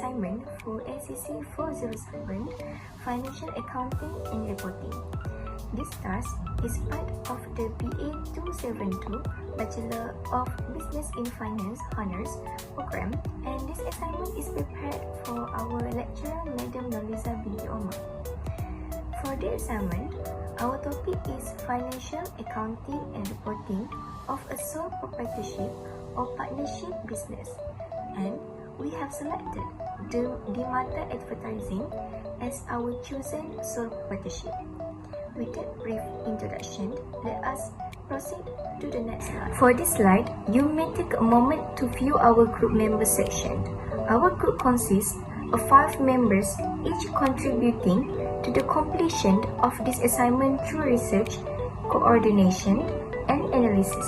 assignment for ACC407 Financial Accounting and Reporting. This task is part of the BA 272 Bachelor of Business in Finance Honours program, and this assignment is prepared for our lecturer Madam Noliza binti Omar. For the assignment, our topic is Financial Accounting and Reporting of a Sole Proprietorship or Partnership Business, and we have selected the Mata Advertising as our chosen sole proprietorship. With that brief introduction, let us proceed to the next slide. For this slide, you may take a moment to view our group member section. Our group consists of 5 members, each contributing to the completion of this assignment through research, coordination, and analysis.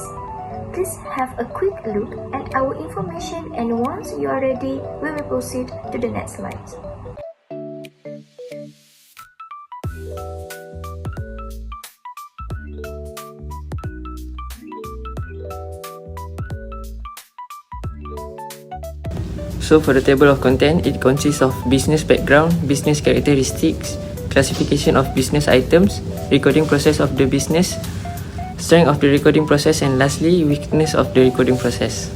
Please have a quick look at our information, and once you are ready, we will proceed to the next slide. So for the table of content, it consists of business background, business characteristics, classification of business items, recording process of the business, strength of the recording process, and lastly, weakness of the recording process.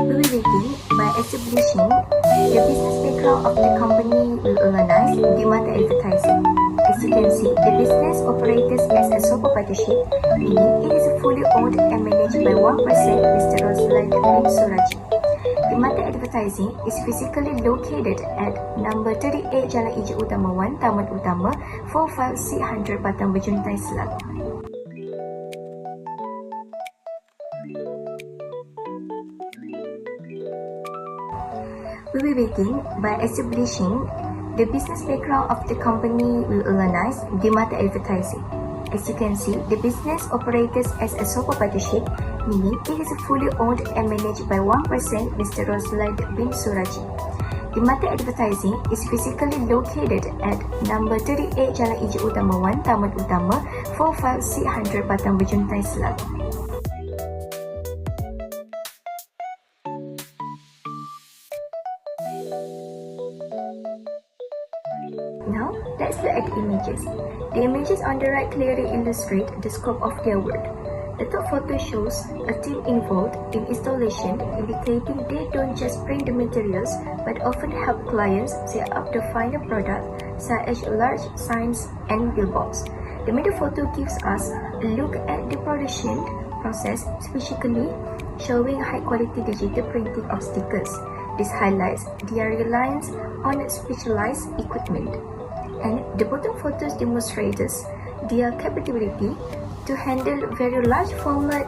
We will begin by establishing the business background of the company we organize the Mata Advertising. As you can see, the business operates as a sole proprietorship, meaning it is fully owned and managed by 1% Mr. Roslan bin Suraji. The Mata Advertising is physically located at number 38 Jalan Ijo Utama 1, Taman Utama, 45600 Batang Berjuntai, Selangor. We will begin by establishing the business background of the company we organize the Mata Advertising. As you can see, the business operates as a sole proprietorship, meaning it is fully owned and managed by 1% Mr. Roslan bin Suraji. The Mata Advertising is physically located at number 38 Jalan Ijo Utama 1, Taman Utama, 45600 Batang Berjuntai, Selangor. Now, let's look at the images. The images on the right clearly illustrate the scope of their work. The top photo shows a team involved in installation, indicating they don't just print the materials but often help clients set up the final product, such as large signs and billboards. The middle photo gives us a look at the production process, specifically showing high-quality digital printing of stickers. This highlights their reliance on specialized equipment. And the bottom photos demonstrates their capability to handle very large format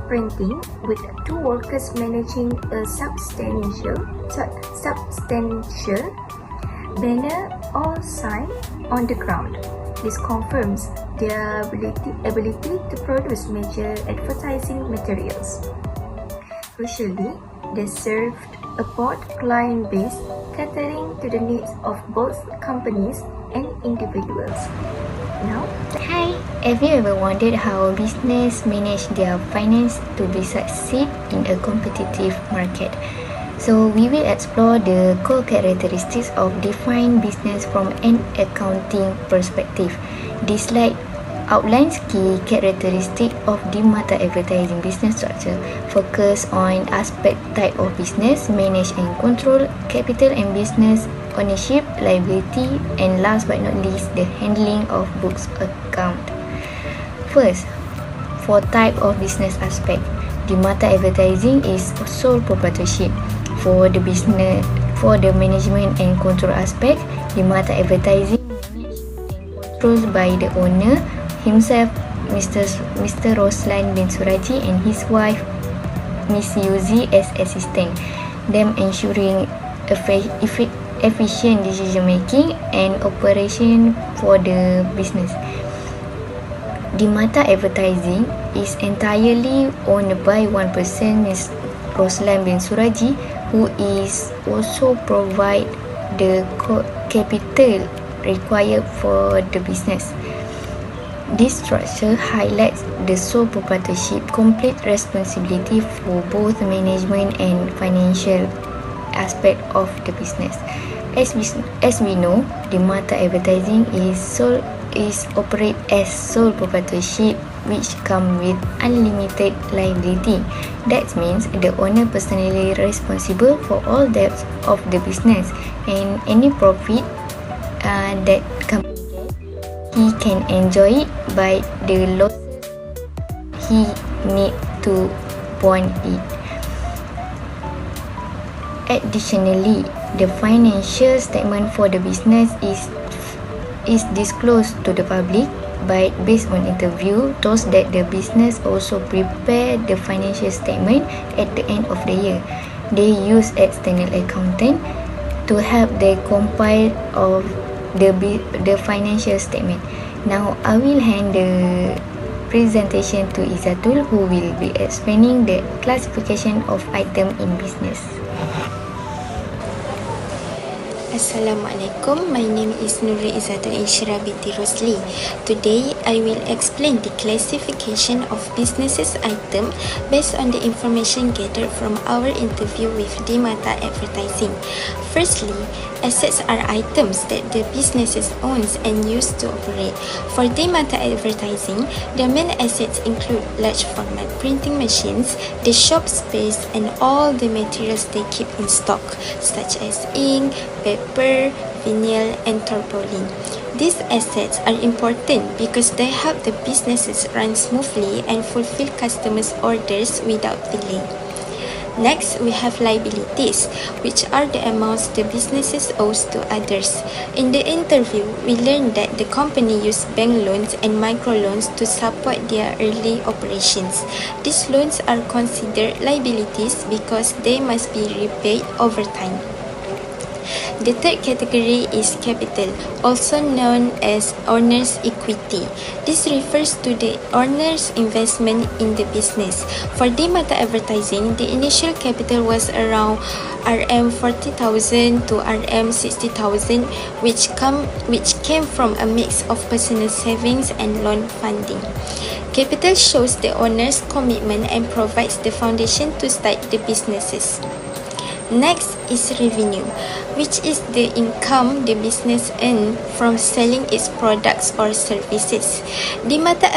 printing, with 2 workers managing a substantial banner or sign on the ground. This confirms their ability to produce major advertising materials. Crucially, they served a broad client base, catering to the needs of both companies and individuals. Now, hi, have you ever wondered how business manage their finance to be succeed in a competitive market? So we will explore the core characteristics of defined business from an accounting perspective. This slide outlines key characteristics of the Mata Advertising business structure, focus on aspect type of business, manage and control, capital and business ownership, liability, and last but not least, the handling of books account. First, for type of business aspect, the Mata Advertising is sole proprietorship. For the management and control aspect, the Mata Advertising managed and controlled by the owner himself, Mr. Roslan bin Suraji, and his wife, Miss Yuzi, as assistant, them ensuring efficient decision making and operation for the business. The Mata Advertising is entirely owned by one person, Ms. Roslan bin Suraji, who is also provide the capital required for the business. This structure highlights the sole proprietorship, complete responsibility for both management and financial aspect of the business. As we know, the Mata Advertising is operate as sole proprietorship, which come with unlimited liability. That means the owner personally responsible for all debts of the business, and any profit that company get, he can enjoy it, by the losses he need to bond it. Additionally, the financial statement for the business is disclosed to the public, but based on interview those that the business also prepare the financial statement at the end of the year. They use external accountant to help they compile of the financial statement. Now I will hand the presentation to Izatul, who will be explaining the classification of item in business. Assalamualaikum. My name is Nurul Izatul Inshira binti Rosli. Today, I will explain the classification of businesses item based on the information gathered from our interview with Mata Advertising. Firstly, assets are items that the businesses owns and use to operate. For Mata Advertising, the main assets include large format printing machines, the shop space, and all the materials they keep in stock, such as ink, paper, vinyl, and tarpaulin. These assets are important because they help the businesses run smoothly and fulfill customers' orders without delay. Next, we have liabilities, which are the amounts the businesses owes to others. In the interview, we learned that the company used bank loans and microloans to support their early operations. These loans are considered liabilities because they must be repaid over time. The third category is capital, also known as owner's equity. This refers to the owner's investment in the business. For Mata Advertising, the initial capital was around RM40,000 to RM60,000, which came from a mix of personal savings and loan funding. Capital shows the owner's commitment and provides the foundation to start the businesses. Next is revenue, which is the income the business earns from selling its products or services. Mata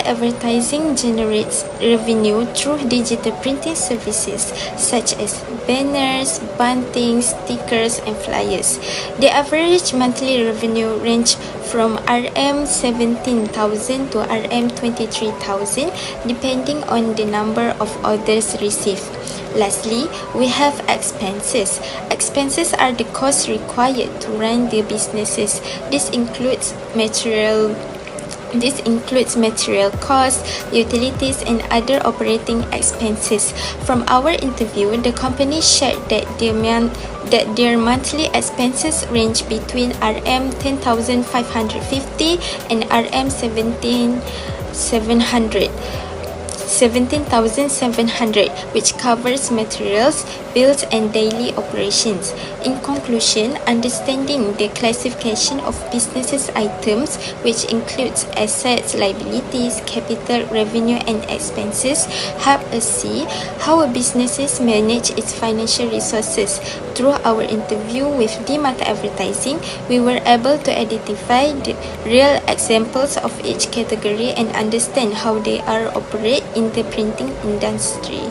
Advertising generates revenue through digital printing services such as banners, bantings, stickers, and flyers. The average monthly revenue range from RM17,000 to RM23,000 depending on the number of orders received. Lastly, we have expenses. Expenses are the costs required to run the businesses. This includes material costs, utilities, and other operating expenses. From our interview, the company shared that their monthly expenses range between RM10,550 and RM17,700, which covers materials, bills, and daily operations. In conclusion, understanding the classification of businesses items, which includes assets, liabilities, capital, revenue, and expenses, help us see how a business manage its financial resources. Through our interview with Mata Advertising, we were able to identify the real examples of each category and understand how they are operate in the printing industry.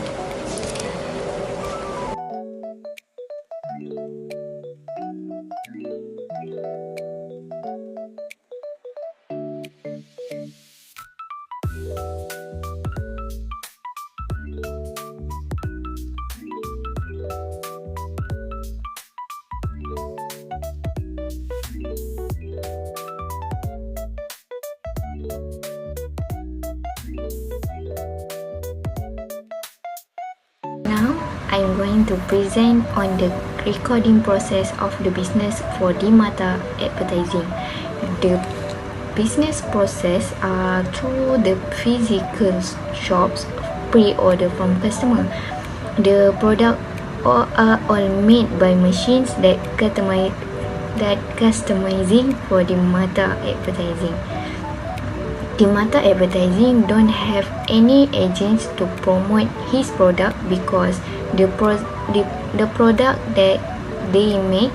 Now, I'm going to present on the recording process of the business for Mata Advertising. The business process are through the physical shops pre-order from customer. The product are all made by machines that customizing for the mata advertising. The mata advertising don't have any agents to promote his product because the product that they make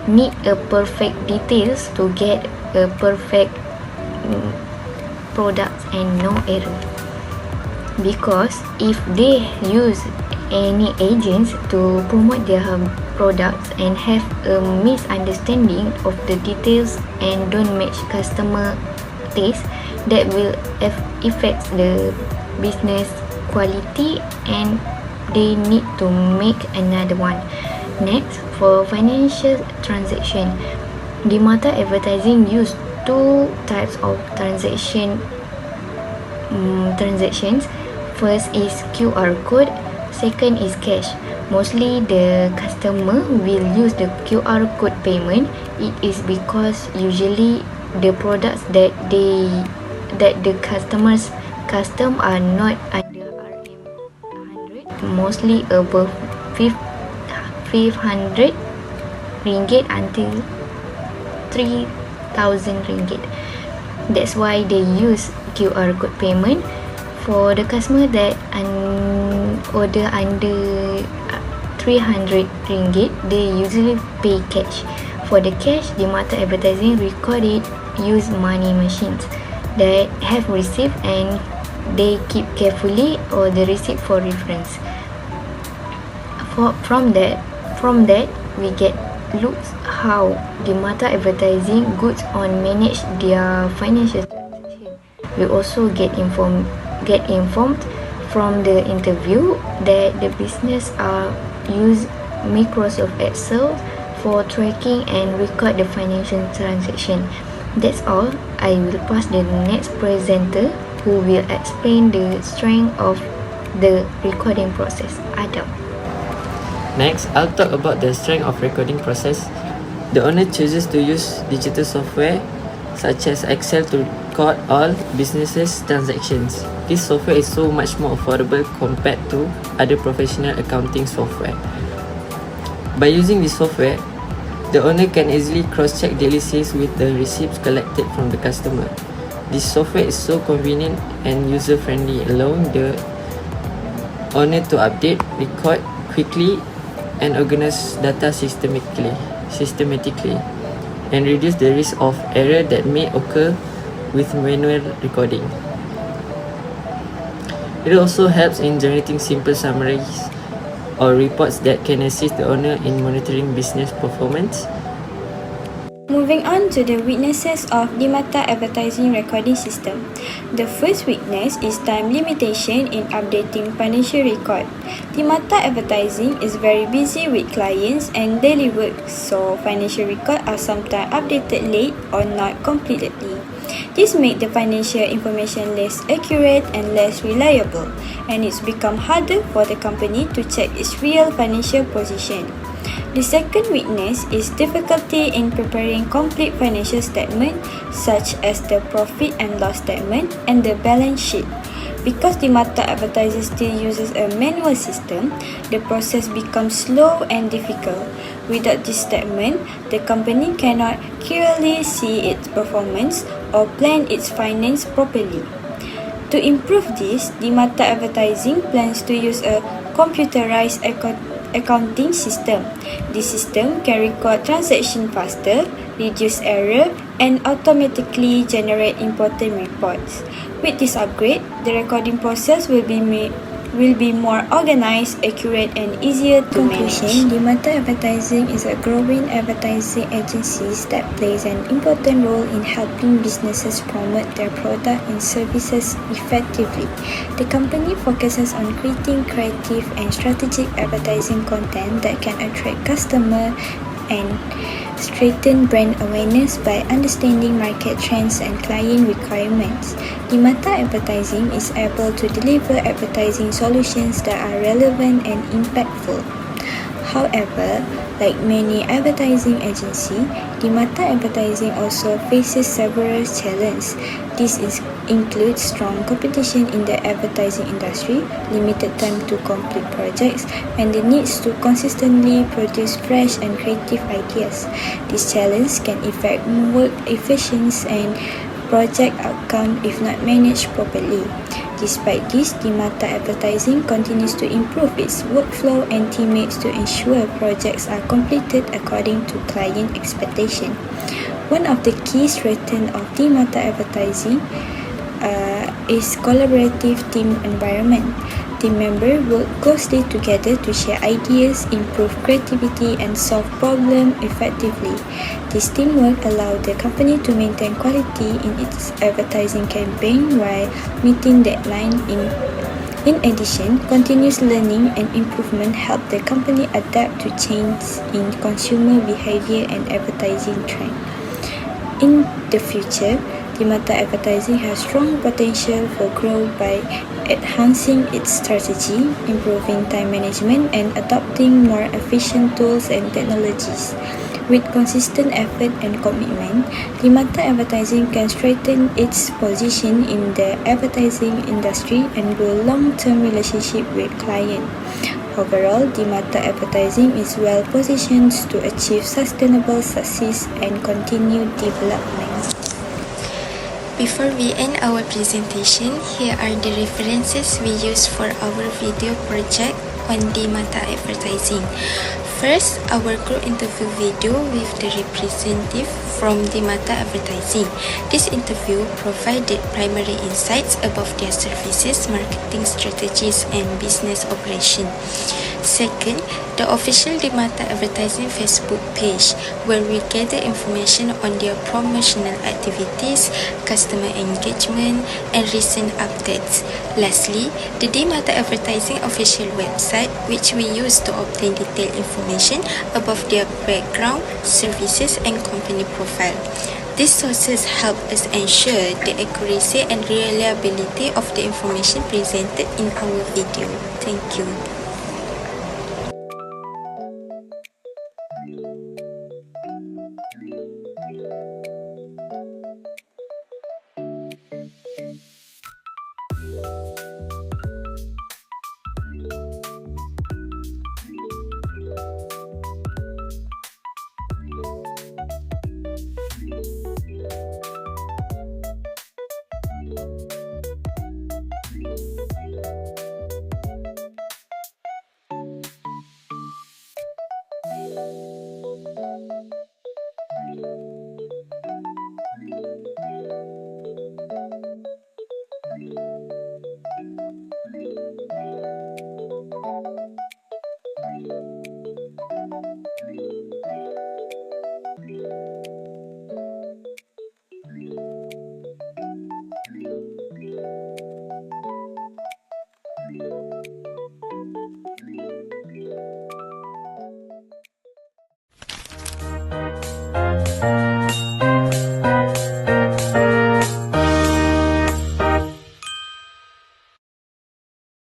need a perfect details to get a perfect product and no error. Because if they use any agents to promote their products and have a misunderstanding of the details and don't match customer taste, that will affect the business quality and they need to make another one. Next, for financial transaction, the mata advertising use two types of transactions. First is QR code, second is cash. Mostly the customer will use the QR code payment. It is because usually the products that the custom are not under RM100, mostly above 500 ringgit until 3,000 ringgit. That's why they use QR code payment. For the customer that order under 300 ringgit, they usually pay cash. For the cash, the mata advertising record it use money machines that have receipt and they keep carefully or the receipt for reference. From that we get looks how the mata advertising goods on manage their financial transaction. We also get informed from the interview that the business are use Microsoft Excel for tracking and record the financial transaction. That's all. I will pass the next presenter who will explain the strength of the recording process. Adam. Next, I'll talk about the strength of recording process. The owner chooses to use digital software such as Excel to record all businesses' transactions. This software is so much more affordable compared to other professional accounting software. By using this software, the owner can easily cross-check daily sales with the receipts collected from the customer. This software is so convenient and user-friendly, allowing the owner to update, record quickly, and organize data systematically, and reduce the risk of error that may occur with manual recording. It also helps in generating simple summaries or reports that can assist the owner in monitoring business performance. Moving on to the weaknesses of the mata advertising recording system. The first weakness is time limitation in updating financial record. The mata advertising is very busy with clients and daily work, so financial records are sometimes updated late or not completely. This makes the financial information less accurate and less reliable, and it's become harder for the company to check its real financial position. The second weakness is difficulty in preparing complete financial statement such as the profit and loss statement and the balance sheet. Because the mata advertiser still uses a manual system, the process becomes slow and difficult. Without this statement, the company cannot clearly see its performance or plan its finance properly. To improve this, the mata advertising plans to use a computerized accounting system. This system can record transactions faster, reduce error, and automatically generate important reports. With this upgrade, the recording process will be more organized, accurate, and easier to manage. The mata advertising is a growing advertising agency that plays an important role in helping businesses promote their product and services effectively. The company focuses on creating creative and strategic advertising content that can attract customers and strengthen brand awareness by understanding market trends and client requirements. The mata advertising is able to deliver advertising solutions that are relevant and impactful. However, Like many advertising agencies, Dimata Advertising also faces several challenges. Includes strong competition in the advertising industry, limited time to complete projects, and the needs to consistently produce fresh and creative ideas. These challenges can affect work efficiency and project outcome if not managed properly. Despite this, Dimata Advertising continues to improve its workflow and teammates to ensure projects are completed according to client expectation. One of the key strengths of Dimata Advertising is collaborative team environment. Team members work closely together to share ideas, improve creativity, and solve problems effectively. This teamwork allows the company to maintain quality in its advertising campaign while meeting deadlines. In addition, continuous learning and improvement help the company adapt to change in consumer behavior and advertising trend. In the future, Dimata Advertising has strong potential for growth by enhancing its strategy, improving time management, and adopting more efficient tools and technologies. With consistent effort and commitment, Dimata Advertising can strengthen its position in the advertising industry and grow long-term relationship with clients. Overall, Dimata Advertising is well positioned to achieve sustainable success and continued development. Before we end our presentation, here are the references we use for our video project on Dimata Advertising. First, our group interview video with the representative from Dimata Advertising. This interview provided primary insights about their services, marketing strategies, and business operation. Second, the official Dimata Advertising Facebook page, where we gather information on their promotional activities, customer engagement, and recent updates. Lastly, the Dimata Advertising official website, which we use to obtain detailed information about their background, services, and company profile. These sources help us ensure the accuracy and reliability of the information presented in our video. Thank you.